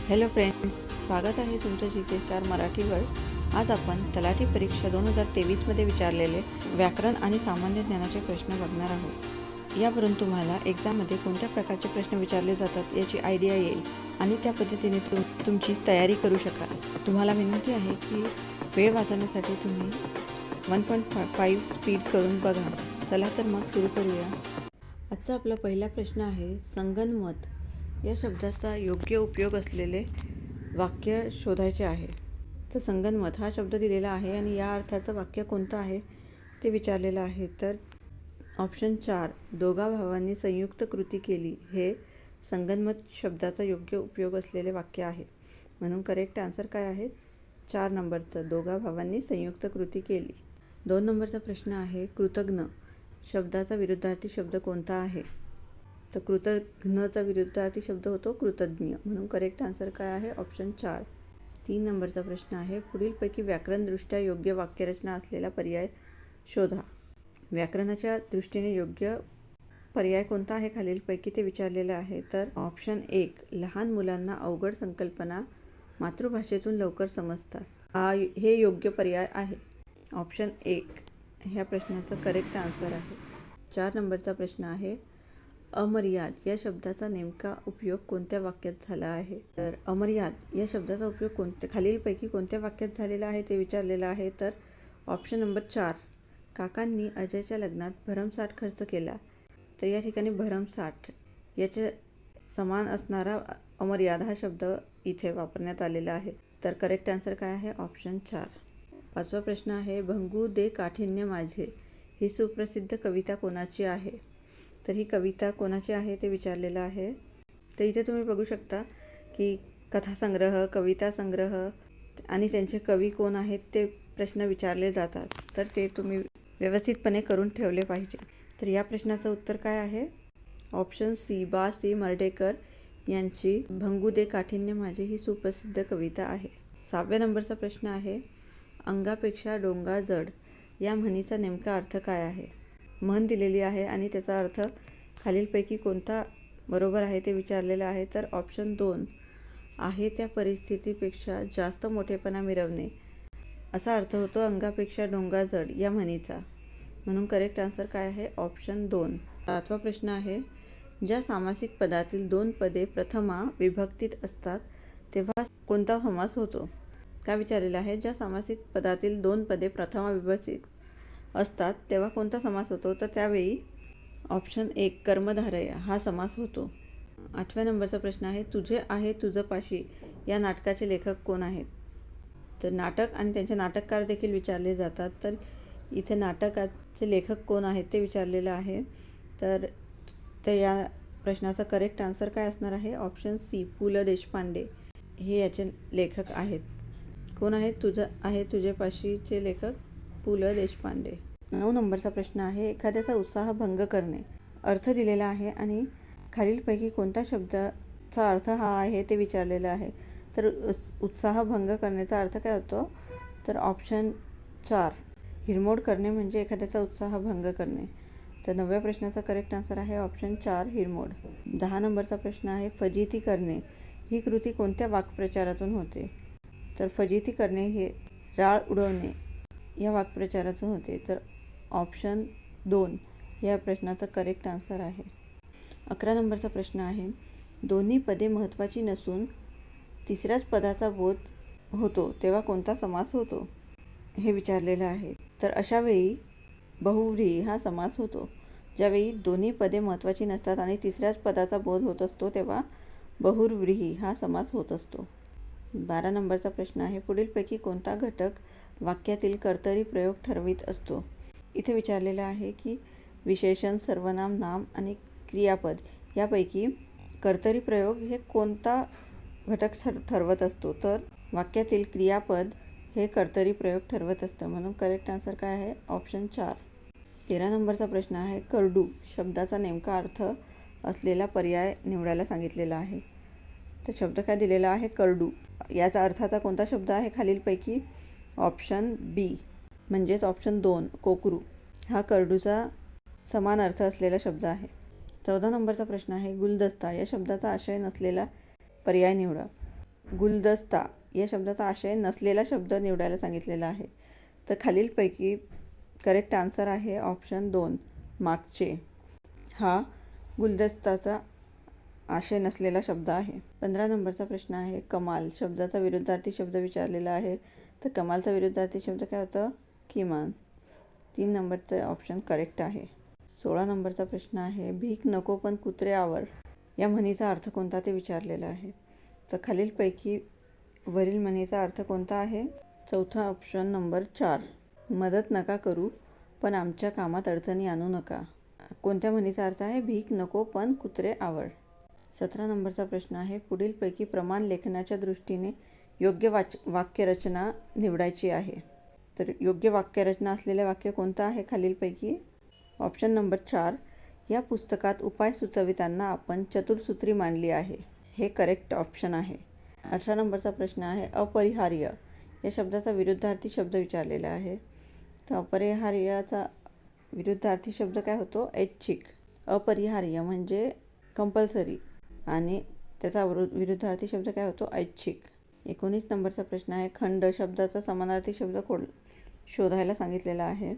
Hello friends, स्वागत आहे तुमचं जी स्टार मराठीवर। आज आपण तलाठी परीक्षा 2023मध्ये विचारलेले व्याकरण आणि सामान्य ज्ञानाचे प्रश्न बघणार आहोत। यावरून तुम्हाला एक्झाममध्ये कोणत्या प्रकारचे प्रश्न विचारले जातात याची आयडिया येईल आणि त्या पद्धतीने तुमची तयारी करू शकाल। तुम्हाला विनंती आहे की वेळ वाचवण्यासाठी तुम्ही 1.5 स्पीड करून बघा। चला तर मग सुरू करूया। आजचा आपला पहिला प्रश्न आहे, संगनमत या शब्दाचा योग्य उपयोग असलेले वाक्य शोधायचे आहे। तर संगनमत हा शब्द दिलेला आहे आणि या अर्थाचं वाक्य कोणतं आहे ते विचारलेलं आहे। तर ऑप्शन 4, दोघा भावांनी संयुक्त कृती केली हे संगनमत शब्दाचा योग्य उपयोग असलेले वाक्य आहे। म्हणून करेक्ट आन्सर काय आहे? 4 नंबरचं, दोघा भावांनी संयुक्त कृती केली। 2 नंबरचा प्रश्न आहे, कृतज्ञ शब्दाचा विरुद्धार्थी शब्द कोणता आहे? तर कृतघ्नचा विरुद्धार्थी शब्द होतो कृतज्ञ, म्हणून करेक्ट आन्सर काय आहे? ऑप्शन 4। 3 नंबरचा प्रश्न आहे, पुढीलपैकी व्याकरणदृष्ट्या योग्य वाक्यरचना असलेला पर्याय शोधा। व्याकरणाच्या दृष्टीने योग्य पर्याय कोणता आहे खालीलपैकी ते विचारलेलं आहे। तर ऑप्शन 1, लहान मुलांना अवघड संकल्पना मातृभाषेतून लवकर समजतात हे योग्य पर्याय आहे। ऑप्शन 1 ह्या प्रश्नाचं करेक्ट आन्सर आहे। 4 नंबरचा प्रश्न आहे, अमर्याद या शब्दाचा नेमका उपयोग कोणत्या वाक्यात झाला आहे? तर अमर्याद या शब्दाचा उपयोग खालीलपैकी कोणत्या वाक्यात झालेला आहे ते विचारलेलं आहे। तर ऑप्शन नंबर 4, काकांनी अजयच्या लग्नात भरमसाठ खर्च केला। तर या ठिकाणी भरमसाठ याचे समान असणारा अमर्याद हा शब्द इथे वापरण्यात आलेला आहे। तर करेक्ट आन्सर काय आहे? ऑप्शन 4। 5वा प्रश्न आहे, भंगू दे काठिन्य माझे ही सुप्रसिद्ध कविता कोणाची आहे? तर ही कविता कोणाची आहे ते विचारलेलं आहे। तर इथे तुम्ही बघू शकता की कथासंग्रह, कविता संग्रह आणि त्यांचे कवी कोण आहेत ते प्रश्न विचारले जातात। तर ते तुम्ही व्यवस्थितपणे करून ठेवले पाहिजे। तर या प्रश्नाचं उत्तर काय आहे? Option C, बा.सी. मर्ढेकर यांची भंगू दे काठिन्य माझे ही सुप्रसिद्ध कविता आहे। 6व्या नंबरचा प्रश्न आहे, अंगापेक्षा डोंगा जड या म्हणीचा नेमका अर्थ काय आहे? म्हण दिलेली आहे आणि त्याचा अर्थ खालीलपैकी कोणता बरोबर आहे ते विचारलेलं आहे। तर ऑप्शन 2, आहे त्या परिस्थितीपेक्षा जास्त मोठेपणा मिरवणे असा अर्थ होतो अंगापेक्षा डोंगा जड या म्हणीचा, म्हणून करेक्ट आन्सर काय आहे? ऑप्शन 2। 7वा प्रश्न आहे, ज्या सामासिक पदातील 2 पदे प्रथमा विभक्तीत असतात तेव्हा कोणता समास होतो? काय विचारलेलं आहे? ज्या सामासिक पदातील 2 पदे प्रथमा विभक्तीत असतात तेव्हा कोणता समास होतो? तर त्यावेळी ऑप्शन 1, कर्मधारय हा समास होतो। 8व्या नंबरचा प्रश्न आहे, तुझे आहे तुझं पाशी या नाटकाचे लेखक कोण आहेत? तर नाटक आणि त्यांचे नाटककार देखील विचारले जातात। तर इथे नाटकाचे लेखक कोण आहेत ते विचारलेलं आहे। तर या प्रश्नाचा करेक्ट आन्सर काय असणार आहे? ऑप्शन सी, पु ल देशपांडे हे याचे लेखक आहेत। कोण आहेत? तुझं आहे तुझे पाशीचे लेखक पु ल देशपांडे। 9 नंबरचा प्रश्न आहे, एखाद्याचा उत्साह भंग करणे अर्थ दिलेला आहे आणि खालीलपैकी कोणत्या शब्दाचा अर्थ हा आहे ते विचारलेलं आहे। तर उत्साह भंग करण्याचा अर्थ काय होतो? तर ऑप्शन 4, हिरमोड करणे म्हणजे एखाद्याचा उत्साह भंग करणे। तर 9व्या प्रश्नाचा करेक्ट आन्सर आहे ऑप्शन 4, हिरमोड। 10 नंबरचा प्रश्न आहे, फजिती करणे ही कृती कोणत्या वाक्प्रचारातून होते? तर फजिती करणे हे राळ उडवणे या वाक्प्रचारातून होते। तर ऑप्शन 2 या प्रश्नाचा करेक्ट आन्सर आहे। 11 नंबरचा प्रश्न आहे, दोन्ही पदे महत्त्वाची नसून तिसऱ्याच पदाचा बोध होतो तेव्हा कोणता समास होतो? हे विचारलेलं आहे। तर अशावेळी बहुव्रीही हा समास होतो। ज्यावेळी दोन्ही पदे महत्त्वाची नसतात आणि तिसऱ्याच पदाचा बोध होत असतो तेव्हा बहुव्रीही हा समास होत असतो। 12 नंबरचा प्रश्न आहे, पुढीलपैकी कोणता घटक वाक्यातील कर्तरी प्रयोग ठरवित असतो? इथे विचारलेलं आहे की विशेषण, सर्वनाम, नाम आणि क्रियापद यापैकी कर्तरी प्रयोग हे कोणता घटक ठरवत असतो? तर वाक्यातील क्रियापद हे कर्तरी प्रयोग ठरवत असतं, म्हणून करेक्ट आन्सर काय आहे? ऑप्शन 4। 13 नंबरचा प्रश्न आहे, करडू शब्दाचा नेमका अर्थ असलेला पर्याय निवडायला सांगितलेला आहे। तर शब्द काय दिलेला आहे? करडू। याचा अर्थाचा कोणता शब्द आहे खालीलपैकी? ऑप्शन बी म्हणजेच ऑप्शन 2, कोकरू हा करडूचा समान अर्थ असलेला शब्द आहे। 14 नंबरचा प्रश्न आहे, गुलदस्ता या शब्दाचा आशय नसलेला पर्याय निवडा। गुलदस्ता या शब्दाचा आशय नसलेला शब्द निवडायला सांगितलेला आहे. तर खालीलपैकी करेक्ट आन्सर आहे ऑप्शन 2 मागचे. हा गुलदस्ताचा आशय नसलेला शब्द आहे. 15 नंबरचा प्रश्न आहे कमाल शब्दाचा विरुद्धार्थी शब्द विचारलेला आहे. तर कमालचा विरुद्धार्थी शब्द काय होतं? किमान. 3 नंबरचं ऑप्शन करेक्ट आहे. 16 नंबरचा प्रश्न आहे भीक नको पण कुत्रे आवर या म्हणीचा अर्थ कोणता ते विचारलेला आहे. तर खालीलपैकी वरील म्हणीचा अर्थ कोणता आहे? चौथा ऑप्शन नंबर 4 मदत नका करू पण आमच्या कामात अडचणी आणू नका. कोणत्या म्हणीचा अर्थ आहे? भीक नको पण कुत्रे आवड. 17 नंबरचा प्रश्न आहे पुढीलपैकी प्रमाण लेखनाच्या दृष्टीने योग्य वाक्यरचना निवडायची आहे. तर योग्य वाक्यरचना असलेले वाक्य कोणतं आहे खालीलपैकी? ऑप्शन नंबर 4 या पुस्तकात उपाय सुचविताना आपण चतुर्सूत्री मांडली आहे. हे करेक्ट ऑप्शन आहे. 18 नंबरचा प्रश्न आहे अपरिहार्य या शब्दाचा विरुद्धार्थी शब्द विचारलेला आहे. तर अपरिहार्याचा विरुद्धार्थी शब्द काय होतो? ऐच्छिक. अपरिहार्य म्हणजे कंपल्सरी आणि त्याचा विरुद्धार्थी शब्द काय होतो? ऐच्छिक. 19 नंबरचा प्रश्न आहे खंड शब्दाचा समानार्थी शब्द शोधायला सांगितलेला आहे.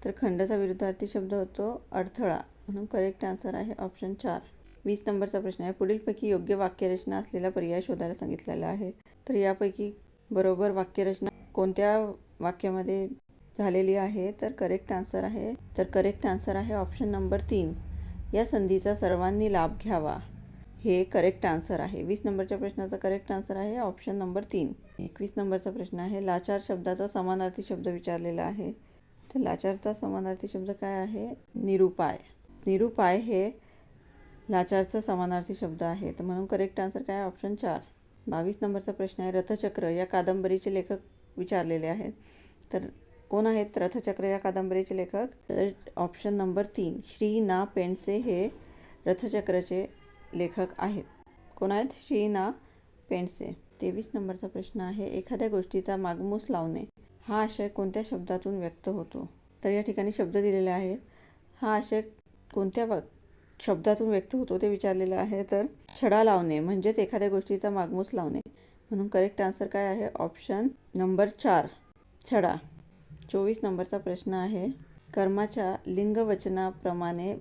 तर खंडचा विरुद्धार्थी शब्द होतो अडथळा, म्हणून करेक्ट आन्सर आहे ऑप्शन 4. 20 नंबरचा प्रश्न आहे पुढीलपैकी योग्य वाक्यरचना असलेला पर्याय शोधायला सांगितलेला आहे. तर यापैकी बरोबर वाक्यरचना कोणत्या वाक्यामध्ये झालेली आहे? तर करेक्ट आन्सर आहे ऑप्शन नंबर 3 या संधीचा सर्वांनी लाभ घ्यावा. हे करेक्ट आन्सर आहे. 20 नंबरच्या प्रश्नाचा करेक्ट आन्सर आहे ऑप्शन नंबर 3. 21 नंबरचा प्रश्न आहे लाचार शब्दाचा समानार्थी शब्द विचारलेला आहे. तर लाचारचा समानार्थी शब्द काय आहे? निरुपाय. निरुपाय हे लाचारचा समानार्थी शब्द आहे. तर म्हणून करेक्ट आन्सर काय? ऑप्शन 4. 22 नंबरचा प्रश्न आहे रथचक्र या कादंबरीचे लेखक विचारलेले आहेत. तर कोण आहेत रथचक्र या कादंबरीचे लेखक? तर ऑप्शन नंबर 3 श्री ना पेंडसे हे रथचक्रचे लेखक आहेत. कोण आहेत? श्री ना पेंडसे. 23 नंबरचा प्रश्न आहे एखाद्या गोष्टीचा मागमूस लावणे हा आशय कोणत्या शब्दातून व्यक्त होतो? तर या ठिकाणी शब्द दिलेले आहेत. हा आशय कोणत्या शब्दातून व्यक्त होतो ते विचारलेलं आहे. तर छडा लावणे म्हणजेच एखाद्या गोष्टीचा मागमूस लावणे, म्हणून करेक्ट आन्सर काय आहे? ऑप्शन नंबर 4 छडा. 24 नंबरचा प्रश्न आहे कर्माच्या लिंगवचनाप्रमाणे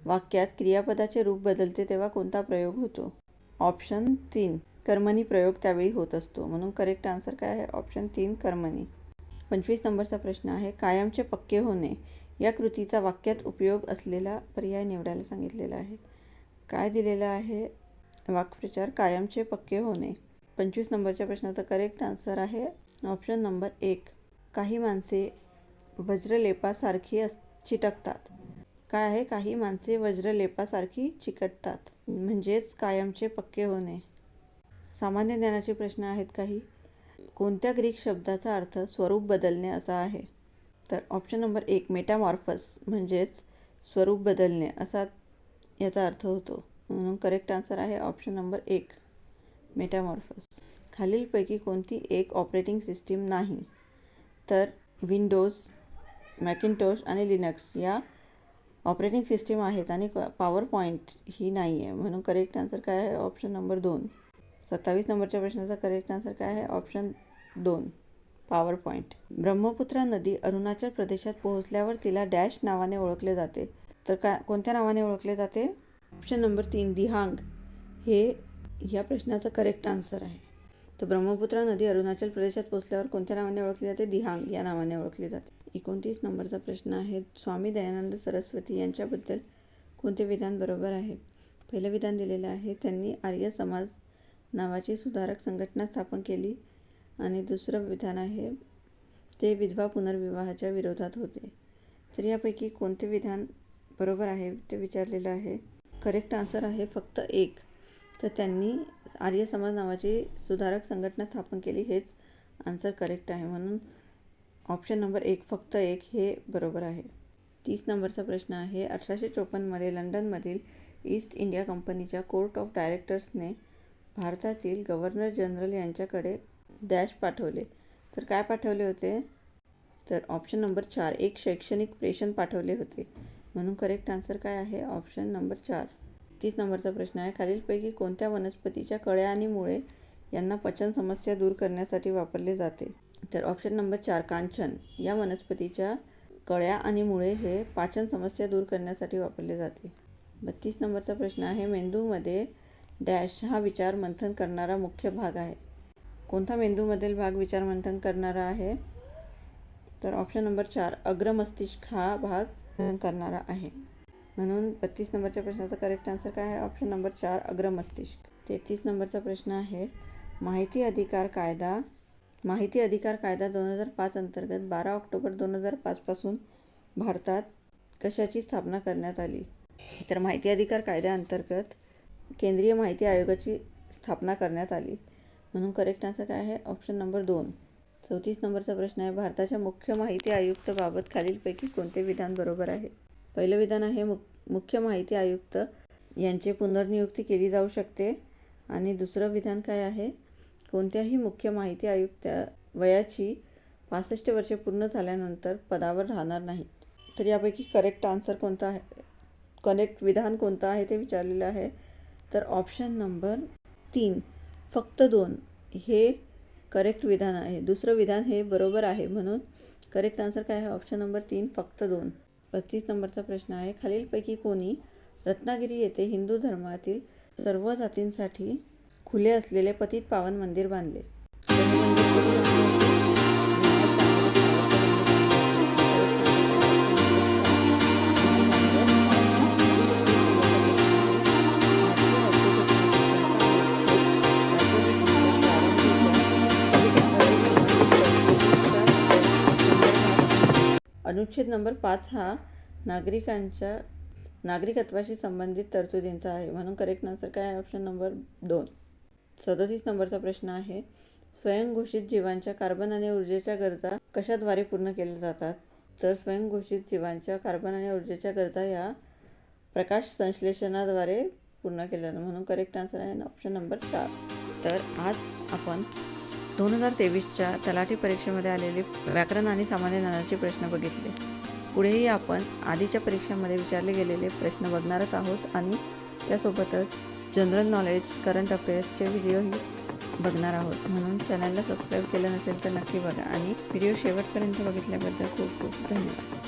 वाक्यात क्रियापदाचे रूप बदलते तेव्हा कोणता प्रयोग होतो? ऑप्शन 3 कर्मणी प्रयोग त्यावेळी होत असतो, म्हणून करेक्ट आन्सर काय आहे? ऑप्शन 3 कर्मणी. 25 नंबरचा प्रश्न आहे कायमचे पक्के होणे या कृतीचा वाक्यात उपयोग असलेला पर्याय निवडायला सांगितलेला आहे. काय दिलेलं आहे? वाक्प्रचार कायमचे पक्के होणे. 25 नंबरच्या प्रश्नाचा करेक्ट आन्सर आहे ऑप्शन नंबर 1 काही माणसे वज्रलेपासारखी चिकटतात. काय आहे? काही माणसे वज्रलेपासारखी चिकटतात म्हणजेच कायमचे पक्के होणे. सामान्य ज्ञानाचे प्रश्न आहेत काही. कोणत्या ग्रीक शब्दाचा अर्थ स्वरूप बदलणे असा आहे? तर ऑप्शन नंबर 1 मेटामॉर्फस म्हणजेच स्वरूप बदलणे असा याचा अर्थ होतो, म्हणून करेक्ट आन्सर आहे ऑप्शन नंबर 1 मेटामॉर्फस. खालीलपैकी कोणती एक ऑपरेटिंग सिस्टीम नाही? तर विंडोज, मॅकिंटोश आणि लिनक्स या ऑपरेटिंग सिस्टीम आहेत आणि पॉवर पॉईंट ही नाही आहे, म्हणून करेक्ट आन्सर काय आहे? Option number 2. 27 नंबरच्या प्रश्नाचा करेक्ट आन्सर काय आहे? Option 2 power point. ब्रह्मपुत्रा नदी अरुणाचल प्रदेशात पोहोचल्यावर तिला डॅश नावाने ओळखले जाते. तर कोणत्या नावाने ओळखले जाते? ऑप्शन नंबर 3 दिहांग हे या प्रश्नाचं करेक्ट आन्सर आहे. तर ब्रह्मपुत्रा नदी अरुणाचल प्रदेशात पोहोचल्यावर कोणत्या नावाने ओळखली जाते? दिहांग या नावाने ओळखली जाते. 29 नंबरचा प्रश्न आहे स्वामी दयानंद सरस्वती यांच्याबद्दल कोणते विधान बरोबर आहे? पहिलं विधान दिलेलं आहे त्यांनी आर्य समाज नावाची सुधारक संघटना स्थापन केली आणि दुसरं विधान आहे ते विधवा पुनर्विवाहाच्या विरोधात होते. तर यापैकी कोणते विधान बरोबर आहे ते विचारलेलं आहे. करेक्ट आन्सर आहे फक्त 1. तर त्यांनी आर्य समाज नावाची सुधारक संघटना स्थापन केली हेच आन्सर करेक्ट आहे, म्हणून ऑप्शन नंबर 1 फक्त 1 हे बरोबर आहे. 30 नंबरचा प्रश्न आहे 1854 लंडनमधील ईस्ट इंडिया कंपनीच्या कोर्ट ऑफ डायरेक्टर्सने भारतातील गव्हर्नर जनरल यांच्याकडे डॅश पाठवले. तर काय पाठवले होते? तर ऑप्शन नंबर 4 एक शैक्षणिक प्रेषण पाठवले होते, म्हणून करेक्ट आन्सर काय आहे? Option number 4. 30 नंबरचा प्रश्न आहे खालीलपैकी कोणत्या वनस्पतीच्या कळ्या आणि मुळे यांना पचन समस्या दूर करण्यासाठी वापरले जाते? तर ऑप्शन नंबर 4 कांचन या वनस्पतीच्या कळ्या आणि मुळे हे पाचन समस्या दूर करण्यासाठी वापरले जाते. 32 नंबरचा प्रश्न आहे, मेंदूमध्ये डॅश हा विचार मंथन करणारा मुख्य भाग आहे. कोणता मेंदूमधील भाग विचार मंथन करणारा आहे? तर ऑप्शन नंबर 4 अग्रमस्तिष्क हा भाग मंथन करणारा आहे. म्हणून 32 नंबरच्या प्रश्नाचा करेक्ट आन्सर काय आहे? Option number 4 अग्रमस्तिष्क. 33 नंबरचा प्रश्न आहे, माहिती अधिकार कायदा 2005 अंतर्गत 12 ऑक्टोबर 2005 पासून भारतात कशाची स्थापना करण्यात आली? तर माहिती अधिकार कायद्याअंतर्गत केंद्रीय माहिती आयोगाची स्थापना करण्यात आली. म्हणून करेक्ट आन्सर काय आहे? Option number 2. 34 नंबरचा प्रश्न आहे, भारताच्या मुख्य माहिती आयुक्त बाबत खालीलपैकी कोणते विधान बरोबर आहे? पहिलं विधान आहे, मुख्य माहिती आयुक्त यांची पुनर्नियुक्ती केली जाऊ शकते. आणि दुसरं विधान काय आहे? कोणत्याही मुख्य माहिती आयुक्त वयाची 65 वर्षे पूर्ण झाल्यानंतर पदावर राहणार नाहीत. तर यापैकी करेक्ट आन्सर कोणता आहे? करेक्ट विधान कोणतं आहे ते विचारलेलं आहे. तर ऑप्शन नंबर 3 फक्त 2 हे करेक्ट विधान आहे. दुसरं विधान हे बरोबर आहे. म्हणून करेक्ट आन्सर काय आहे? ऑप्शन नंबर 3 फक्त 2. 35 नंबरचा प्रश्न आहे, खालीलपैकी कोणी रत्नागिरी येथे हिंदू धर्मातील सर्व जातींसाठी खुले असलेले पतित पावन मंदिर बांधले? अनुच्छेद नंबर 5 हा नागरिकत्वाशी संबंधित तरतुदींचा आहे. म्हणून करेक्ट आन्सर काय आहे? Option number 2. 37 नंबरचा प्रश्न आहे, स्वयंघोषित जीवांच्या कार्बन आणि ऊर्जेच्या गरजा कशाद्वारे पूर्ण केल्या जातात? तर स्वयंघोषित जीवांच्या कार्बन आणि ऊर्जेच्या गरजा या प्रकाश संश्लेषणाद्वारे पूर्ण केल्या जातात. म्हणून करेक्ट आन्सर आहे ऑप्शन नंबर 4. तर आज आपण 2023च्या तलाठी परीक्षेमध्ये आलेले व्याकरण आणि सामान्य ज्ञानाचे प्रश्न बघितले. पुढेही आपण आधीच्या परीक्षांमध्ये विचारले गेलेले प्रश्न बघणारच आहोत आणि त्यासोबतच जनरल नॉलेज, करंट अफेअर्सचे व्हिडिओही बघणार आहोत. म्हणून चॅनलला सबस्क्राईब केलं नसेल तर नक्की बघा आणि व्हिडिओ शेवटपर्यंत बघितल्याबद्दल खूप खूप धन्यवाद.